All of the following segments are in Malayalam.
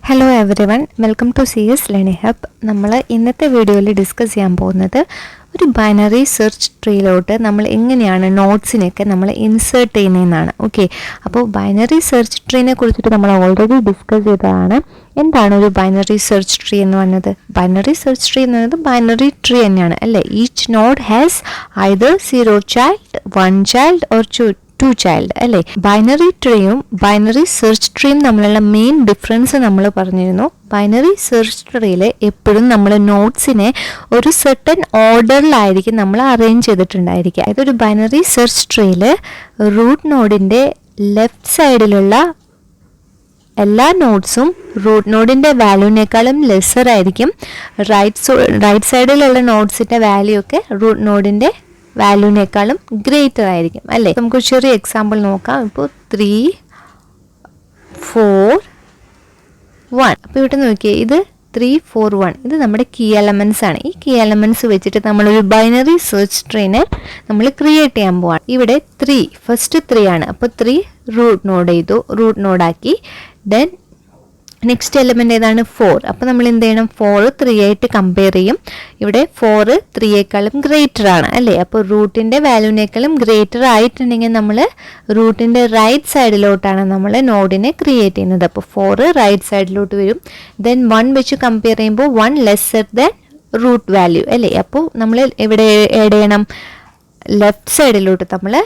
Hello everyone, welcome to CS learning hub. നമ്മൾ ഇന്നത്തെ വീഡിയോയിൽ ഡിസ്കസ് ചെയ്യാൻ പോകുന്നത് ഒരു ബൈനറി സെർച്ച് ട്രീയിലോട്ട് നമ്മൾ എങ്ങനെയാണ് നോട്ട്സിനൊക്കെ നമ്മൾ ഇൻസേർട്ട് ചെയ്യുന്നതെന്നാണ്. ഓക്കെ, അപ്പോൾ ബൈനറി സെർച്ച് ട്രീനെ കുറിച്ചിട്ട് നമ്മൾ ഓൾറെഡി ഡിസ്കസ് ചെയ്തതാണ്. എന്താണ് ഒരു ബൈനറി സെർച്ച് ട്രീ എന്ന് പറയുന്നത്? ബൈനറി സെർച്ച് ട്രീ എന്ന് പറയുന്നത് ബൈനറി ട്രീ തന്നെയാണ് അല്ലേ. Each node has either 0 child, 1 child or 2 child അല്ലേ. ബൈനറി ട്രീയും ബൈനറി സെർച്ച് ട്രീയും തമ്മിലുള്ള മെയിൻ ഡിഫറൻസ് നമ്മൾ പറഞ്ഞിരുന്നു. ബൈനറി സെർച്ച് ട്രീയിൽ എപ്പോഴും നമ്മൾ നോട്ട്സിനെ ഒരു സെർട്ടൻ ഓർഡറിലായിരിക്കും നമ്മൾ അറേഞ്ച് ചെയ്തിട്ടുണ്ടായിരിക്കുക. ഇതൊരു ബൈനറി സെർച്ച് ട്രീയിൽ റൂട്ട് നോഡിൻ്റെ ലെഫ്റ്റ് സൈഡിലുള്ള എല്ലാ നോട്ട്സും റൂട്ട് നോഡിൻ്റെ വാല്യൂവിനേക്കാളും ലെസ്സർ ആയിരിക്കും. റൈറ്റ് സൈഡിലുള്ള നോട്ട്സിൻ്റെ വാല്യൂ ഒക്കെ റൂട്ട് നോഡിൻ്റെ വാല്യൂവിനേക്കാളും ഗ്രേറ്റർ ആയിരിക്കും അല്ലേ. നമുക്ക് ചെറിയ എക്സാമ്പിൾ നോക്കാം. ഇപ്പോൾ 3, 4, 1. അപ്പോൾ ഇവിടെ നോക്കിയേ, ഇത് 3, 4, 1 ഇത് നമ്മുടെ കീ എലമെൻറ്റ്സ് ആണ്. ഈ കീ എലമെൻറ്റ്സ് വെച്ചിട്ട് നമ്മളൊരു ബൈനറി സെർച്ച് ട്രീനെ നമ്മൾ ക്രിയേറ്റ് ചെയ്യാൻ പോവാണ്. ഇവിടെ 3 ഫസ്റ്റ് 3 ആണ്. അപ്പോൾ 3 റൂട്ട് നോഡ് ചെയ്തു, റൂട്ട് നോഡാക്കി. ദെൻ നെക്സ്റ്റ് എലമെൻ്റ് ഏതാണ്? 4. അപ്പോൾ നമ്മൾ എന്ത് ചെയ്യണം? 4 3 ആയിട്ട് കമ്പയർ ചെയ്യും. ഇവിടെ 4 3യേക്കാളും ഗ്രേറ്റർ ആണ് അല്ലേ. അപ്പോൾ റൂട്ടിൻ്റെ വാല്യൂവിനേക്കാളും ഗ്രേറ്റർ ആയിട്ടുണ്ടെങ്കിൽ നമ്മൾ റൂട്ടിൻ്റെ റൈറ്റ് സൈഡിലോട്ടാണ് നമ്മൾ നോഡിനെ ക്രിയേറ്റ് ചെയ്യുന്നത്. അപ്പോൾ 4 റൈറ്റ് സൈഡിലോട്ട് വരും. ദെൻ 1 വെച്ച് കമ്പയർ ചെയ്യുമ്പോൾ 1 ലെസ്സർ ദാൻ റൂട്ട് വാല്യൂ അല്ലേ. അപ്പോൾ നമ്മൾ എവിടെ ആഡ് ചെയ്യണം? ലെഫ്റ്റ് സൈഡിലോട്ട് നമ്മൾ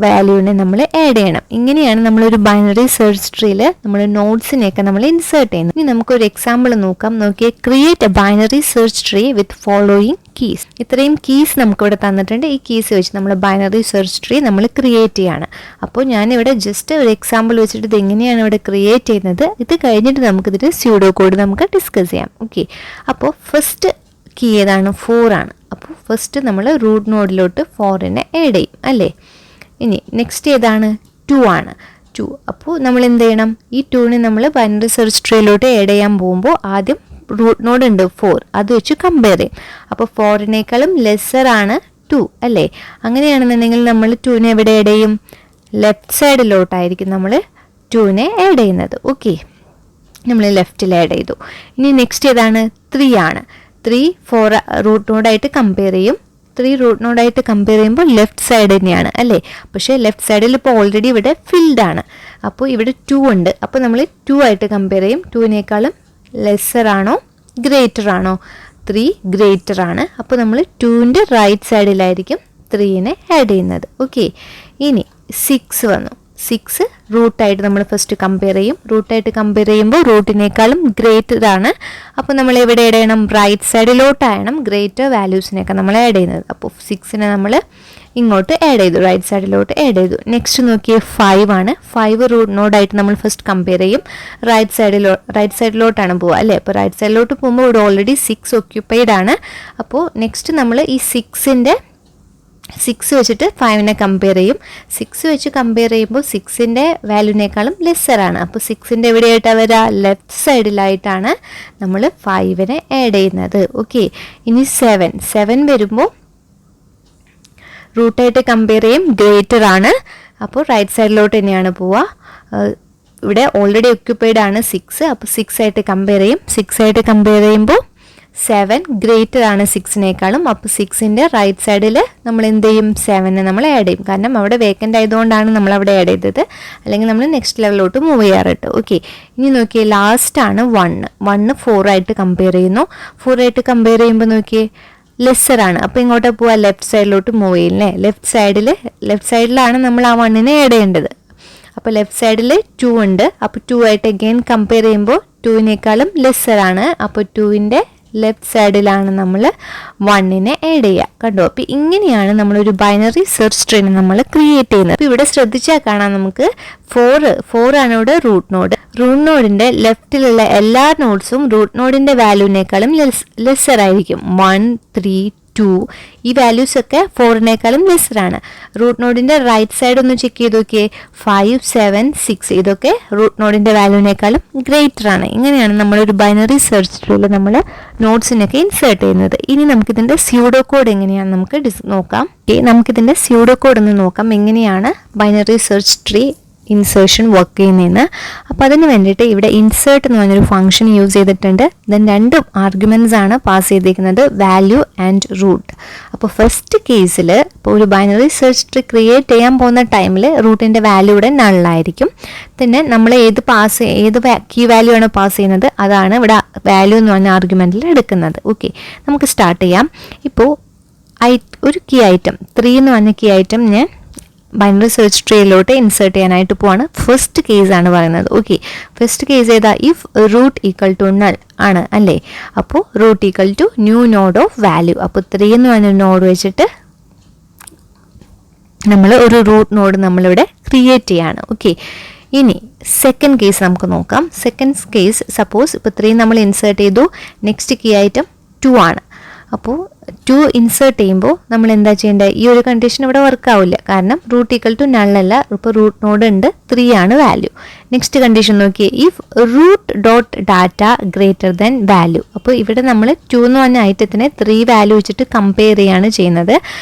വാല്യൂവിനെ നമ്മൾ ആഡ് ചെയ്യണം. ഇങ്ങനെയാണ് നമ്മളൊരു ബൈനറി സെർച്ച് ട്രീയിൽ നമ്മൾ നോട്ട്സിനെയൊക്കെ നമ്മൾ ഇൻസേർട്ട് ചെയ്യുന്നത്. ഇനി നമുക്കൊരു എക്സാമ്പിൾ നോക്കാം. നോക്കിയേ, create A binary search tree with following keys. ഇത്രയും കീസ് നമുക്കിവിടെ തന്നിട്ടുണ്ട്. ഈ കീസ് വെച്ച് നമ്മൾ ബൈനറി സെർച്ച് ട്രീ നമ്മൾ ക്രിയേറ്റ് ചെയ്യാണ്. അപ്പോൾ ഞാനിവിടെ ജസ്റ്റ് ഒരു എക്സാമ്പിൾ വെച്ചിട്ട് ഇത് എങ്ങനെയാണ് ഇവിടെ ക്രിയേറ്റ് ചെയ്യുന്നത്, ഇത് കഴിഞ്ഞിട്ട് നമുക്കിതിൽ സ്യൂഡോ കോഡ് നമുക്ക് ഡിസ്കസ് ചെയ്യാം. ഓക്കെ, അപ്പോൾ ഫസ്റ്റ് കീ ഏതാണ്? 4 ആണ്. അപ്പോൾ ഫസ്റ്റ് നമ്മൾ റൂട്ട് നോഡിലോട്ട് 4നെ ആഡ് ചെയ്യും അല്ലേ. ഇനി നെക്സ്റ്റ് ഏതാണ്? 2 ആണ്. 2. അപ്പോൾ നമ്മൾ എന്ത് ചെയ്യണം? ഈ 2നെ നമ്മൾ ബൈനറി സെർച്ച് ട്രീയിലോട്ട് ആഡ് ചെയ്യാൻ പോകുമ്പോൾ ആദ്യം റൂട്ട് നോഡ് ഉണ്ട് 4, അത് വെച്ച് കമ്പയർ ചെയ്യും. അപ്പോൾ 4നേക്കാളും ലെസ്സർ ആണ് 2 അല്ലേ. അങ്ങനെയാണെന്നുണ്ടെങ്കിൽ നമ്മൾ 2നെ എവിടെ ആഡ് ചെയ്യും? ലെഫ്റ്റ് സൈഡിലോട്ടായിരിക്കും നമ്മൾ 2നെ ആഡ് ചെയ്യുന്നത്. ഓക്കെ, നമ്മൾ ലെഫ്റ്റിൽ ആഡ് ചെയ്തു. ഇനി നെക്സ്റ്റ് ഏതാണ്? 3 ആണ്. 3 4 റൂട്ട് നോഡായിട്ട് കമ്പയർ ചെയ്യും. 3 റൂട്ട് നോഡായിട്ട് കമ്പയർ ചെയ്യുമ്പോൾ ലെഫ്റ്റ് സൈഡ് തന്നെയാണ് അല്ലേ. പക്ഷേ ലെഫ്റ്റ് സൈഡിൽ ഇപ്പോൾ ഓൾറെഡി ഇവിടെ ഫിൽഡ് ആണ്. അപ്പോൾ ഇവിടെ 2 ഉണ്ട്. അപ്പോൾ നമ്മൾ 2 ആയിട്ട് കമ്പയർ ചെയ്യും. 2നേക്കാളും ലെസ്സർ ആണോ ഗ്രേറ്റർ ആണോ? 3 ഗ്രേറ്റർ ആണ്. അപ്പോൾ നമ്മൾ 2ൻ്റെ റൈറ്റ് സൈഡിലായിരിക്കും 3നെ ആഡ് ചെയ്യുന്നത്. ഓക്കെ, ഇനി 6 വന്നു. 6 റൂട്ടായിട്ട് നമ്മൾ ഫസ്റ്റ് കമ്പയർ ചെയ്യും. റൂട്ടായിട്ട് കമ്പയർ ചെയ്യുമ്പോൾ റൂട്ടിനേക്കാളും ഗ്രേറ്റർ ആണ്. അപ്പോൾ നമ്മൾ എവിടെ ആഡ് ചെയ്യണം? റൈറ്റ് സൈഡിലോട്ടാണ് ഗ്രേറ്റർ വാല്യൂസിനെയൊക്കെ നമ്മൾ ആഡ് ചെയ്യുന്നത്. അപ്പോൾ 6നെ നമ്മൾ ഇങ്ങോട്ട് ആഡ് ചെയ്തു, റൈറ്റ് സൈഡിലോട്ട് ആഡ് ചെയ്തു. നെക്സ്റ്റ് നോക്കിയേ, 5 ആണ്. 5 റൂട്ട് നോഡായിട്ട് നമ്മൾ ഫസ്റ്റ് കമ്പയർ ചെയ്യും. റൈറ്റ് സൈഡിലോട്ടാണ് പോവുക അല്ലേ. അപ്പോൾ റൈറ്റ് സൈഡിലോട്ട് പോകുമ്പോൾ ഇവിടെ ഓൾറെഡി 6 ഒക്യുപ്പൈഡ് ആണ്. അപ്പോൾ നെക്സ്റ്റ് നമ്മൾ ഈ 6 വെച്ചിട്ട് 5നെ കമ്പയർ ചെയ്യും. 6 വെച്ച് കമ്പയർ ചെയ്യുമ്പോൾ 6ൻ്റെ വാല്യൂവിനേക്കാളും ലെസ്സറാണ്. അപ്പോൾ 6ൻ്റെ എവിടെയായിട്ടാണ് വരിക? ലെഫ്റ്റ് സൈഡിലായിട്ടാണ് നമ്മൾ 5നെ ആഡ് ചെയ്യുന്നത്. ഓക്കെ, ഇനി 7 വരുമ്പോൾ റൂട്ടായിട്ട് കമ്പയർ ചെയ്യും, ഗ്രേറ്റർ ആണ്. അപ്പോൾ റൈറ്റ് സൈഡിലോട്ട് തന്നെയാണ് പോവുക. ഇവിടെ ഓൾറെഡി ഒക്യുപ്പൈഡ് ആണ് 6. അപ്പോൾ 6 ആയിട്ട് കമ്പയർ ചെയ്യും. 6 ആയിട്ട് കമ്പയർ ചെയ്യുമ്പോൾ 7 ഗ്രേറ്റർ ആണ് 6നേക്കാളും. അപ്പോൾ 6ൻ്റെ റൈറ്റ് സൈഡിൽ നമ്മൾ എന്ത് ചെയ്യും? 7നെ നമ്മൾ ആഡ് ചെയ്യും. കാരണം അവിടെ വേക്കൻ്റ് ആയതുകൊണ്ടാണ് നമ്മൾ അവിടെ ആഡ് ചെയ്തത്. അല്ലെങ്കിൽ നമ്മൾ നെക്സ്റ്റ് ലെവലിലോട്ട് മൂവ് ചെയ്യാറുണ്ട്. ഓക്കെ, ഇനി നോക്കിയേ, ലാസ്റ്റ് ആണ് 1 4 ആയിട്ട് കമ്പയർ ചെയ്യുന്നു. 4 ആയിട്ട് കമ്പയർ ചെയ്യുമ്പോൾ നോക്കിയേ, ലെസ്സർ ആണ്. അപ്പോൾ ഇങ്ങോട്ട് പോവാ, ലെഫ്റ്റ് സൈഡിലോട്ട് മൂവ് ചെയ്യില്ലേ. ലെഫ്റ്റ് സൈഡിലാണ് നമ്മൾ ആ 1നെ ആഡ് ചെയ്യേണ്ടത്. അപ്പോൾ ലെഫ്റ്റ് സൈഡിൽ 2 ഉണ്ട്. അപ്പോൾ 2 ആയിട്ട് അഗെയിൻ കമ്പയർ ചെയ്യുമ്പോൾ 2നേക്കാളും ലെസ്സർ ആണ്. അപ്പോൾ 2ൻ്റെ ലെഫ്റ്റ് സൈഡിലാണ് നമ്മൾ 1നെ ആഡ് ചെയ്യുക. കണ്ടോ? അപ്പോൾ ഇങ്ങനെയാണ് നമ്മളൊരു ബൈനറി സെർച്ച് ട്രീനെ നമ്മൾ ക്രിയേറ്റ് ചെയ്യുന്നത്. അപ്പോൾ ഇവിടെ ശ്രദ്ധിച്ചാൽ കാണാം, നമുക്ക് 4 ആണ് ഇവിടെ റൂട്ട് നോഡ്. റൂട്ട് നോഡിൻ്റെ ലെഫ്റ്റിലുള്ള എല്ലാ നോഡ്സും റൂട്ട് നോഡിൻ്റെ വാല്യൂവിനേക്കാളും ലെസ്സർ ആയിരിക്കും. 1 3 2 ഈ വാല്യൂസ് ഒക്കെ 4നേക്കാളും ലെസ്സറാണ്. റൂട്ട് നോഡിൻ്റെ റൈറ്റ് സൈഡ് ഒന്ന് ചെക്ക് ചെയ്ത് നോക്കിയേ, 5 7 6 ഇതൊക്കെ റൂട്ട് നോഡിൻ്റെ വാല്യൂവിനേക്കാളും ഗ്രേറ്റർ ആണ്. ഇങ്ങനെയാണ് നമ്മളൊരു ബൈനറി സെർച്ച് ട്രീയിൽ നമ്മൾ നോട്ട്സിനൊക്കെ ഇൻസേർട്ട് ചെയ്യുന്നത്. ഇനി നമുക്കിതിൻ്റെ സ്യൂഡോ കോഡ് എങ്ങനെയാണെന്ന് നമുക്ക് നോക്കാം. നമുക്കിതിൻ്റെ സ്യൂഡോ കോഡ് ഒന്ന് നോക്കാം. എങ്ങനെയാണ് binary search tree insertion work ചെയ്യുന്നതെന്ന്. അപ്പോൾ അതിന് വേണ്ടിയിട്ട് ഇവിടെ ഇൻസേർട്ട് എന്ന് പറഞ്ഞൊരു ഫംഗ്ഷൻ യൂസ് ചെയ്തിട്ടുണ്ട്. ദെൻ 2 ആർഗ്യുമെൻറ്റ്സ് ആണ് പാസ് ചെയ്തിരിക്കുന്നത്, വാല്യൂ ആൻഡ് റൂട്ട്. അപ്പോൾ ഫസ്റ്റ് കേസിൽ ഇപ്പോൾ ഒരു ബൈനറി സെർച്ച് ട്രീ ക്രിയേറ്റ് ചെയ്യാൻ പോകുന്ന ടൈമിൽ റൂട്ടിൻ്റെ വാല്യൂ ഇവിടെ നള്ളായിരിക്കും. പിന്നെ നമ്മൾ ഏത് കീ വാല്യൂ ആണ് പാസ് ചെയ്യുന്നത് അതാണ് ഇവിടെ വാല്യൂ എന്ന് പറഞ്ഞ ആർഗ്യുമെൻറ്റിൽ എടുക്കുന്നത്. ഓക്കെ, നമുക്ക് സ്റ്റാർട്ട് ചെയ്യാം. ഇപ്പോൾ ഒരു കീ ഐറ്റം 3 എന്ന് പറഞ്ഞ കീ ഐറ്റം ഞാൻ ബൈനറി സെർച്ച് ട്രീയിലോട്ട് ഇൻസേർട്ട് ചെയ്യാനായിട്ട് പോവാണ്. ഫസ്റ്റ് കേസ് ആണ് പറയുന്നത്. ഓക്കെ, ഫസ്റ്റ് കേസ് ഏതാ? If root equal to null ആണ് അല്ലേ. അപ്പോൾ root equal to new node of value. അപ്പോൾ 3 എന്ന് പറഞ്ഞൊരു നോഡ് വെച്ചിട്ട് നമ്മൾ ഒരു റൂട്ട് നോഡ് നമ്മളിവിടെ ക്രിയേറ്റ് ചെയ്യാണ്. ഓക്കെ, ഇനി സെക്കൻഡ് കേസ് നമുക്ക് നോക്കാം. സെക്കൻഡ് കേസ് സപ്പോസ് ഇപ്പോൾ 3 നമ്മൾ ഇൻസേർട്ട് ചെയ്തു, നെക്സ്റ്റ് കീ ഐറ്റം 2 ആണ്. അപ്പോൾ 2 ഇൻസേർട്ട് ചെയ്യുമ്പോൾ നമ്മൾ എന്താ ചെയ്യേണ്ടത്? ഈ ഒരു കണ്ടീഷൻ ഇവിടെ വർക്ക് ആവില്ല, കാരണം റൂട്ട് ഈക്വൽ ടു നള്ളല്ല. ഇപ്പോൾ റൂട്ട് നോഡ് ഉണ്ട്, 3 ആണ് വാല്യൂ. നെക്സ്റ്റ് കണ്ടീഷൻ നോക്കിയേ, if root dot data greater than value. അപ്പോൾ ഇവിടെ നമ്മൾ 2 എന്ന് പറഞ്ഞ ഐറ്റത്തിനെ 3 വാല്യൂ വെച്ചിട്ട് കമ്പയർ ചെയ്യാണ് ചെയ്യുന്നത്.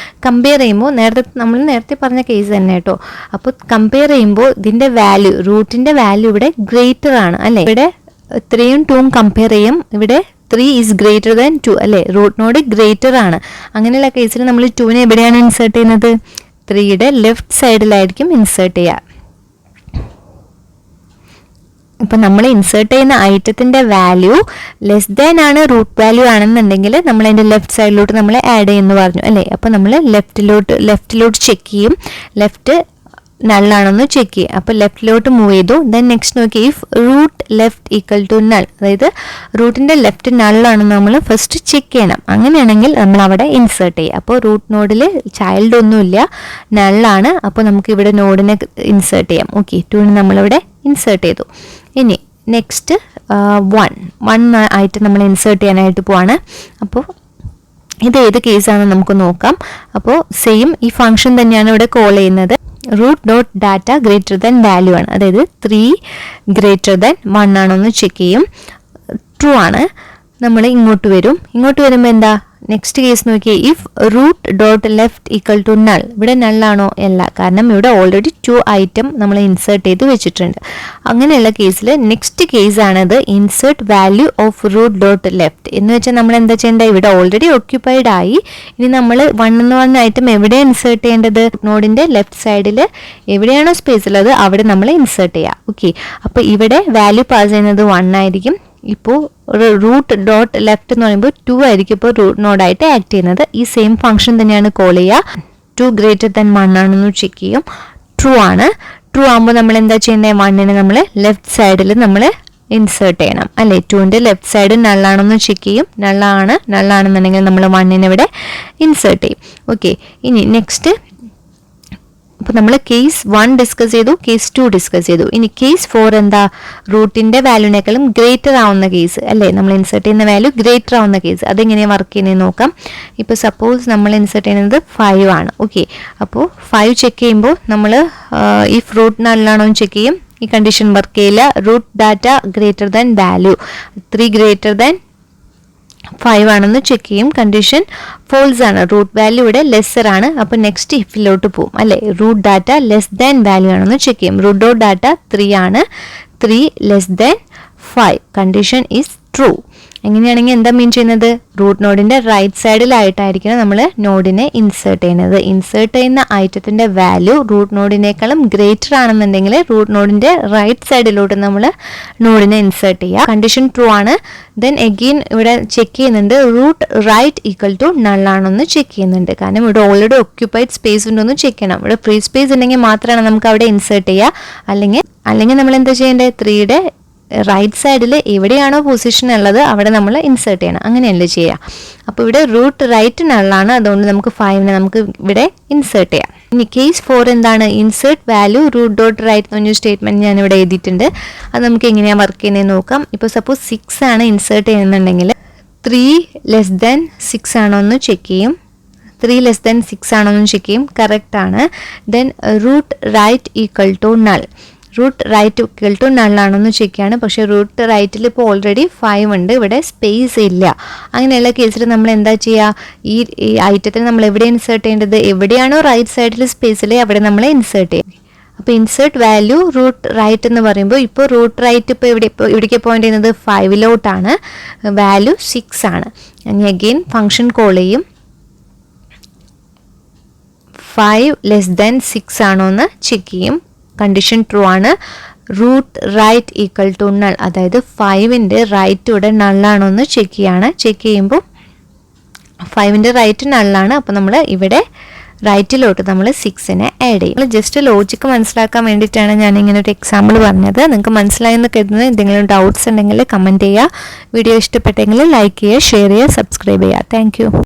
കമ്പയർ ചെയ്യുമ്പോൾ നമ്മൾ നേരത്തെ പറഞ്ഞ കേസ് തന്നെ കേട്ടോ. അപ്പോൾ കമ്പയർ ചെയ്യുമ്പോൾ ഇതിൻ്റെ വാല്യൂ, റൂട്ടിൻ്റെ വാല്യൂ ഇവിടെ ഗ്രേറ്റർ ആണ് അല്ലേ. ഇവിടെ 3ഉം 2ഉം കമ്പയർ ചെയ്യും. ഇവിടെ 3 ഈസ് ഗ്രേറ്റർ ദാൻ 2 അല്ലേ, റൂട്ട് നോഡ് ഗ്രേറ്റർ ആണ്. അങ്ങനെയുള്ള കേസിൽ നമ്മൾ 2നെ എവിടെയാണ് ഇൻസേർട്ട് ചെയ്യുന്നത്? 3യുടെ ലെഫ്റ്റ് സൈഡിലായിരിക്കും ഇൻസേർട്ട് ചെയ്യുക. ഇപ്പം നമ്മൾ ഇൻസേർട്ട് ചെയ്യുന്ന ഐറ്റത്തിൻ്റെ വാല്യൂ ലെസ് ദാൻ ആണ് റൂട്ട് വാല്യൂ ആണെന്നുണ്ടെങ്കിൽ നമ്മൾ അതിൻ്റെ ലെഫ്റ്റ് സൈഡിലോട്ട് നമ്മൾ ആഡ് ചെയ്യുമെന്ന് പറഞ്ഞു അല്ലേ. അപ്പോൾ നമ്മൾ ലെഫ്റ്റിലോട്ട് ചെക്ക് ചെയ്യും, ലെഫ്റ്റ് നള്ളാണെന്ന് ചെക്ക് ചെയ്യുക. അപ്പോൾ ലെഫ്റ്റിലോട്ട് മൂവ് ചെയ്തു. ദെൻ നെക്സ്റ്റ് നോക്കി, if root left equal to null, അതായത് റൂട്ടിൻ്റെ ലെഫ്റ്റ് നള്ളാണെന്ന് നമ്മൾ ഫസ്റ്റ് ചെക്ക് ചെയ്യണം. അങ്ങനെയാണെങ്കിൽ നമ്മൾ അവിടെ ഇൻസേർട്ട് ചെയ്യുക. അപ്പോൾ റൂട്ട് നോഡിൽ ചൈൽഡ് ഒന്നുമില്ല, നള്ളാണ്. അപ്പോൾ നമുക്ക് ഇവിടെ നോഡിനെ ഇൻസേർട്ട് ചെയ്യാം. ഓക്കെ, 2ന് നമ്മളിവിടെ ഇൻസേർട്ട് ചെയ്തു. ഇനി നെക്സ്റ്റ് 1 ആയിട്ട് നമ്മൾ ഇൻസേർട്ട് ചെയ്യാനായിട്ട് പോവാണ്. അപ്പോൾ ഇത് ഏത് കേസാണെന്ന് നമുക്ക് നോക്കാം. അപ്പോൾ സെയിം ഈ ഫംഗ്ഷൻ തന്നെയാണ് ഇവിടെ കോൾ ചെയ്യുന്നത്. Root dot data greater than value ആണ്, അതായത് 3 ഗ്രേറ്റർ ദാൻ 1 ആണോന്ന് ചെക്ക് ചെയ്യും. ട്രൂ ആണ്. നമ്മൾ ഇങ്ങോട്ട് വരുമ്പോൾ എന്താ നെക്സ്റ്റ് കേസ് നോക്കിയേ, if root dot left equal to null. ഇവിടെ നള്ളാണോ? അല്ല, കാരണം ഇവിടെ ഓൾറെഡി 2 ഐറ്റം നമ്മൾ ഇൻസേർട്ട് ചെയ്ത് വെച്ചിട്ടുണ്ട്. അങ്ങനെയുള്ള കേസിൽ നെക്സ്റ്റ് കേസാണിത്, insert value of root dot left എന്ന് വെച്ചാൽ നമ്മൾ എന്താ ചെയ്യേണ്ടത്? ഇവിടെ ഓൾറെഡി ഓക്യുപ്പൈഡ് ആയി. ഇനി നമ്മൾ 1 എന്ന് പറഞ്ഞ ഐറ്റം എവിടെയാണ് ഇൻസേർട്ട് ചെയ്യേണ്ടത്? നോഡിൻ്റെ ലെഫ്റ്റ് സൈഡിൽ എവിടെയാണോ സ്പേസ് ഉള്ളത് അവിടെ നമ്മൾ ഇൻസേർട്ട് ചെയ്യുക. ഓക്കെ, അപ്പോൾ ഇവിടെ വാല്യൂ പാസ് ചെയ്യുന്നത് 1 ആയിരിക്കും. ഇപ്പോൾ റൂട്ട് ഡോട്ട് ലെഫ്റ്റ് എന്ന് പറയുമ്പോൾ 2 ആയിരിക്കും ഇപ്പോൾ റൂട്ട് നോഡായിട്ട് ആക്ട് ചെയ്യുന്നത്. ഈ സെയിം ഫംഗ്ഷൻ തന്നെയാണ് കോൾ ചെയ്യുക. 2 ഗ്രേറ്റർ ദാൻ 1 ആണെന്ന് ചെക്ക് ചെയ്യും. ട്രൂ ആണ്. ട്രൂ ആകുമ്പോൾ നമ്മൾ എന്താ ചെയ്യേണ്ടത്? 1നെ നമ്മൾ ലെഫ്റ്റ് സൈഡിൽ നമ്മൾ ഇൻസേർട്ട് ചെയ്യണം അല്ലേ. 2ൻ്റെ ലെഫ്റ്റ് സൈഡ് നള്ളാണെന്ന് ചെക്ക് ചെയ്യും. നള്ളാണെന്നുണ്ടെങ്കിൽ നമ്മൾ 1നെ ഇവിടെ ഇൻസേർട്ട് ചെയ്യും. ഓക്കെ, ഇനി നെക്സ്റ്റ് അപ്പോൾ നമ്മൾ കേസ് 1 ഡിസ്കസ് ചെയ്തു, കേസ് 2 ഡിസ്കസ് ചെയ്തു. ഇനി കേസ് 4 എന്താ? റൂട്ടിൻ്റെ വാല്യൂനേക്കാളും ഗ്രേറ്റർ ആവുന്ന കേസ് അല്ലേ. നമ്മൾ ഇൻസേർട്ട് ചെയ്യുന്ന വാല്യൂ ഗ്രേറ്റർ ആവുന്ന കേസ്, അതെങ്ങനെയാണ് വർക്ക് ചെയ്യുന്നത് നോക്കാം. ഇപ്പോൾ സപ്പോസ് നമ്മൾ ഇൻസേർട്ട് ചെയ്യുന്നത് 5 ആണ്. ഓക്കെ, അപ്പോൾ 5 ചെക്ക് ചെയ്യുമ്പോൾ നമ്മൾ ഈ റൂട്ട് നള്ളാണോ എന്ന് ചെക്ക് ചെയ്യും. ഈ കണ്ടീഷൻ വർക്ക് ചെയ്യില്ല. Root data greater than value 3 greater than 5 ആണെന്ന് ചെക്ക് ചെയ്യും. കണ്ടീഷൻ ഫോൾസ് ആണ്, റൂട്ട് വാല്യൂ ഇവിടെ ലെസ്സർ ആണ്. അപ്പോൾ നെക്സ്റ്റ് ഇഫിലോട്ട് പോകും അല്ലേ. Root data less than value ആണെന്ന് ചെക്ക് ചെയ്യും. റൂട്ട് ഡോട്ട് ഡാറ്റ 3 ആണ്, 3 less than 5. Condition is true. എങ്ങനെയാണെങ്കിൽ എന്താ മീൻ ചെയ്യുന്നത്? റൂട്ട് നോഡിൻ്റെ റൈറ്റ് സൈഡിലായിട്ടായിരിക്കണം നമ്മൾ നോഡിനെ ഇൻസേർട്ട് ചെയ്യുന്നത്. ഇൻസേർട്ട് ചെയ്യുന്ന ഐറ്റത്തിൻ്റെ വാല്യൂ റൂട്ട് നോഡിനേക്കാളും ഗ്രേറ്റർ ആണെന്നുണ്ടെങ്കിൽ റൂട്ട് നോഡിൻ്റെ റൈറ്റ് സൈഡിലോട്ട് നമ്മൾ നോഡിനെ ഇൻസേർട്ട് ചെയ്യുക. കണ്ടീഷൻ ട്രൂ ആണ്. ദെൻ എഗെയിൻ ഇവിടെ ചെക്ക് ചെയ്യുന്നുണ്ട്, റൂട്ട് റൈറ്റ് ഈക്വൽ ടു നള്ളാണെന്ന് ചെക്ക് ചെയ്യുന്നുണ്ട്. കാരണം ഇവിടെ ഓൾറെഡി ഒക്യുപ്പൈഡ് സ്പേസ് ഉണ്ടോയെന്ന് ചെക്ക് ചെയ്യണം. ഇവിടെ ഫ്രീ സ്പേസ് ഉണ്ടെങ്കിൽ മാത്രമാണ് നമുക്ക് അവിടെ ഇൻസേർട്ട് ചെയ്യുക. അല്ലെങ്കിൽ നമ്മൾ എന്താ ചെയ്യേണ്ടത്? 3യുടെ റൈറ്റ് സൈഡിൽ എവിടെയാണോ പൊസിഷൻ ഉള്ളത് അവിടെ നമ്മൾ ഇൻസേർട്ട് ചെയ്യണം. അങ്ങനെയല്ലേ ചെയ്യുക. അപ്പോൾ ഇവിടെ റൂട്ട് റൈറ്റ് നള്ളാണ്, അതുകൊണ്ട് നമുക്ക് 5നെ നമുക്ക് ഇവിടെ ഇൻസേർട്ട് ചെയ്യാം. ഇനി കേസ് 4 എന്താണ്? Insert value root dot right എന്ന് പറഞ്ഞ സ്റ്റേറ്റ്മെൻറ്റ് ഞാൻ ഇവിടെ എഴുതിയിട്ടുണ്ട്. അത് നമുക്ക് എങ്ങനെയാണ് വർക്ക് ചെയ്യുന്നത് നോക്കാം. ഇപ്പോൾ സപ്പോസ് 6 ആണ് ഇൻസേർട്ട് ചെയ്യുന്നുണ്ടെങ്കിൽ 3 ലെസ് ദാൻ 6 ആണോ എന്ന് ചെക്ക് ചെയ്യും. 3 ലെസ് ദാൻ 6 ആണോ എന്ന് ചെക്ക് ചെയ്യും. കറക്റ്റ് ആണ്. Then root right equal to null. Root right equal to നള്ളാണെന്ന് ചെക്ക് ചെയ്യാണ്. പക്ഷേ റൂട്ട് റൈറ്റിൽ ഇപ്പോൾ ഓൾറെഡി 5 ഉണ്ട്, ഇവിടെ സ്പേസ് ഇല്ല. അങ്ങനെയുള്ള കേസിൽ നമ്മൾ എന്താ ചെയ്യുക? ഈ ഐറ്റത്തിൽ നമ്മൾ എവിടെ ഇൻസേർട്ട് ചെയ്യേണ്ടത്? എവിടെയാണോ റൈറ്റ് സൈഡിൽ സ്പേസിൽ അവിടെ നമ്മൾ ഇൻസേർട്ട് ചെയ്യും. അപ്പോൾ അപ്പോൾ ഇൻസേർട്ട് വാല്യൂ റൂട്ട് റൈറ്റ് എന്ന് പറയുമ്പോൾ ഇപ്പോൾ റൂട്ട് റൈറ്റ് ഇപ്പോൾ ഇവിടേക്ക് പോയിന്റ് ചെയ്യുന്നത് 5 വാല്യൂ 6 ആണ്. ഇനി അഗെയിൻ ഫംഗ്ഷൻ കോൾ ചെയ്യും. 5 ലെസ് ദാൻ 6 ആണോ എന്ന് ചെക്ക് ചെയ്യും. കണ്ടീഷൻ ട്രൂ ആണ്. Root right equal to null, അതായത് 5ൻ്റെ റൈറ്റ് ഇവിടെ നള്ളാണോ എന്ന് ചെക്ക് ചെയ്യാണ്. ചെക്ക് ചെയ്യുമ്പോൾ 5ൻ്റെ റൈറ്റ് നള്ളാണ്. അപ്പോൾ നമ്മൾ ഇവിടെ റൈറ്റിലോട്ട് നമ്മൾ 6നെ ആഡ് ചെയ്യും. ജസ്റ്റ് ലോജിക്ക് മനസ്സിലാക്കാൻ വേണ്ടിയിട്ടാണ് ഞാൻ ഇങ്ങനെ ഒരു എക്സാമ്പിൾ പറഞ്ഞത്. നിങ്ങൾക്ക് മനസ്സിലായെന്ന് കരുതുന്നത്. എന്തെങ്കിലും ഡൗട്ട്സ് ഉണ്ടെങ്കിൽ കമൻറ്റ് ചെയ്യുക. വീഡിയോ ഇഷ്ടപ്പെട്ടെങ്കിൽ ലൈക്ക് ചെയ്യുക, ഷെയർ ചെയ്യുക, സബ്സ്ക്രൈബ് ചെയ്യുക. താങ്ക്